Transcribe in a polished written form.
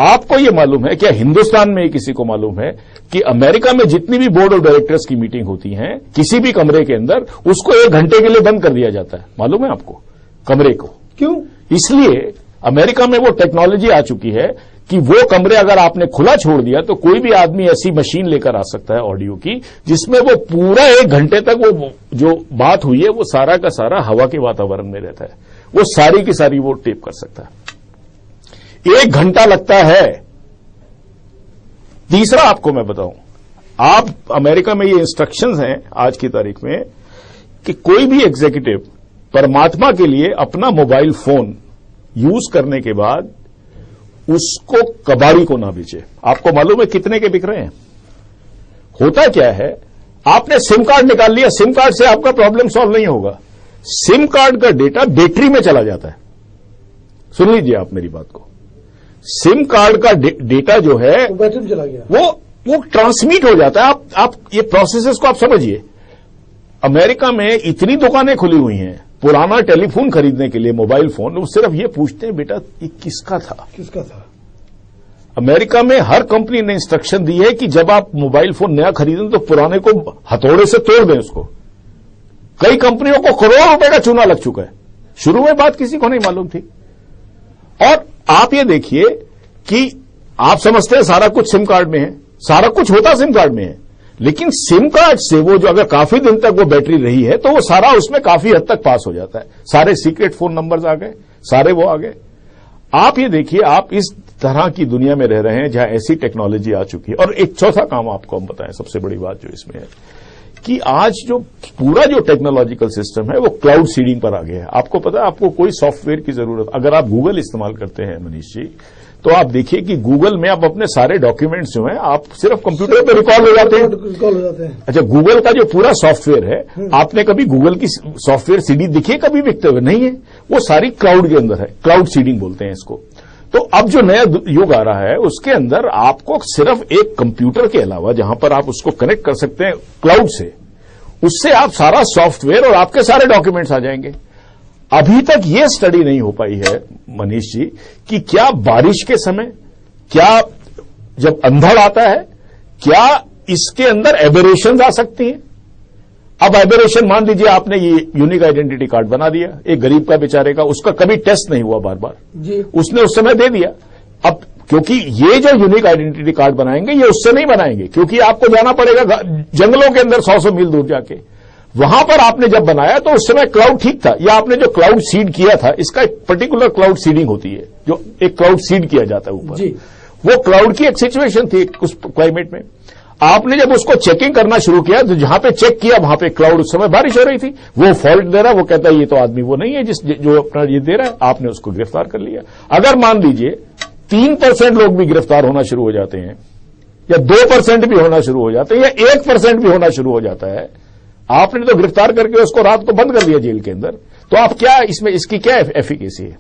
आपको ये मालूम है, क्या हिंदुस्तान में किसी को मालूम है कि अमेरिका में जितनी भी बोर्ड ऑफ डायरेक्टर्स की मीटिंग होती है, किसी भी कमरे के अंदर उसको 1 घंटे के लिए बंद कर दिया जाता है? मालूम है आपको? कमरे को क्यों? इसलिए अमेरिका में वो टेक्नोलॉजी आ चुकी है कि वो कमरे अगर आपने खुला छोड़ दिया तो कोई भी आदमी ऐसी मशीन लेकर आ सकता है ऑडियो की, जिसमें वो पूरा 1 घंटे तक वो जो बात हुई है वो सारा का सारा हवा के वातावरण में रहता है, वो सारी की सारी वो टेप कर सकता है। 1 घंटा लगता है। तीसरा आपको मैं बताऊं, आप अमेरिका में ये इंस्ट्रक्शंस हैं आज की तारीख में कि कोई भी एग्जीक्यूटिव परमात्मा के लिए अपना मोबाइल फोन यूज करने के बाद उसको कबाड़ी को ना बेचे। आपको मालूम है कितने के बिक रहे हैं? होता क्या है, आपने सिम कार्ड निकाल लिया, सिम कार्ड से आपका प्रॉब्लम सॉल्व नहीं होगा। सिम कार्ड का डेटा बैटरी में चला जाता है। सुन लीजिए आप मेरी बात को, सिम कार्ड का डेटा जो है बैटरी में चला गया, वो ट्रांसमिट हो जाता है। आप ये प्रोसेसेस को आप समझिए। अमेरिका में इतनी दुकानें खुली हुई हैं पुराना टेलीफोन खरीदने के लिए, मोबाइल फोन, वो सिर्फ ये पूछते हैं बेटा ये किसका था। अमेरिका में हर कंपनी ने इंस्ट्रक्शन दी है कि जब आप मोबाइल फोन नया खरीदें तो पुराने को हथौड़े से तोड़ दें उसको। कई कंपनियों को करोड़ों रुपए का चूना लग चुका है। शुरू में बात किसी को नहीं मालूम थी। और आप ये देखिए कि आप समझते हैं सारा कुछ सिम कार्ड में है, सारा कुछ होता सिम कार्ड में है, लेकिन सिम कार्ड से वो जो अगर काफी दिन तक वो बैटरी रही है तो वो सारा उसमें काफी हद तक पास हो जाता है। सारे सीक्रेट फोन नंबर्स आ गए, सारे वो आ गए। आप ये देखिए, आप इस तरह की दुनिया में रह रहे हैं जहां ऐसी टेक्नोलॉजी आ चुकी है। और एक चौथा काम आपको हम बताएं, सबसे बड़ी बात जो इसमें है कि आज जो पूरा जो टेक्नोलॉजिकल सिस्टम है वो क्लाउड सीडिंग पर आ गया है। आपको पता है, आपको कोई सॉफ्टवेयर की जरूरत, अगर आप गूगल इस्तेमाल करते हैं मनीष जी, तो आप देखिए कि गूगल में आप अपने सारे डॉक्यूमेंट्स जो हैं आप सिर्फ कंप्यूटर पे रिकॉर्ड हो जाते हैं। अच्छा, गूगल का जो पूरा सॉफ्टवेयर है, आपने कभी गूगल की सॉफ्टवेयर सीडी दिखी है कभी बिकते हुए? नहीं है। वो सारी क्लाउड के अंदर है, क्लाउड सीडिंग बोलते हैं इसको। तो अब जो नया युग आ रहा है उसके अंदर आपको सिर्फ एक कंप्यूटर के अलावा जहां पर आप उसको कनेक्ट कर सकते हैं क्लाउड से, उससे आप सारा सॉफ्टवेयर और आपके सारे डॉक्यूमेंट्स आ जाएंगे। अभी तक ये स्टडी नहीं हो पाई है मनीष जी कि क्या बारिश के समय, क्या जब अंधड़ आता है, क्या इसके अंदर एबेरेशंस आ सकती हैं। अब एबेरेशन, मान लीजिए आपने ये यूनिक आइडेंटिटी कार्ड बना दिया एक गरीब का, बेचारे का, उसका कभी टेस्ट नहीं हुआ बार बार जी, उसने उस समय दे दिया। अब क्योंकि ये जो यूनिक आइडेंटिटी कार्ड बनाएंगे ये उससे नहीं बनाएंगे, क्योंकि आपको जाना पड़ेगा जंगलों के अंदर 100 मील दूर जाके। वहां पर आपने जब बनाया तो उस समय क्लाउड ठीक था, या आपने जो क्लाउड सीड किया था, इसका एक पर्टिकुलर क्लाउड सीडिंग होती है, जो एक क्लाउड सीड किया जाता है ऊपर, वो क्लाउड की एक सिचुएशन थी उस क्लाइमेट में। आपने जब उसको चेकिंग करना शुरू किया तो जहां पे चेक किया वहां पे क्लाउड, उस समय बारिश हो रही थी, वो फॉल्ट दे रहा है, वो कहता है ये तो आदमी वो नहीं है जो अपना ये दे रहा है, आपने उसको गिरफ्तार कर लिया। अगर मान लीजिए 3% लोग भी गिरफ्तार होना शुरू हो जाते हैं, या 2% भी होना शुरू हो जाते हैं, या 1% भी होना शुरू हो जाता है, आपने तो गिरफ्तार करके उसको रात को बंद कर दिया जेल के अंदर, तो आप क्या इसमें, इसकी क्या एफिकेसी है?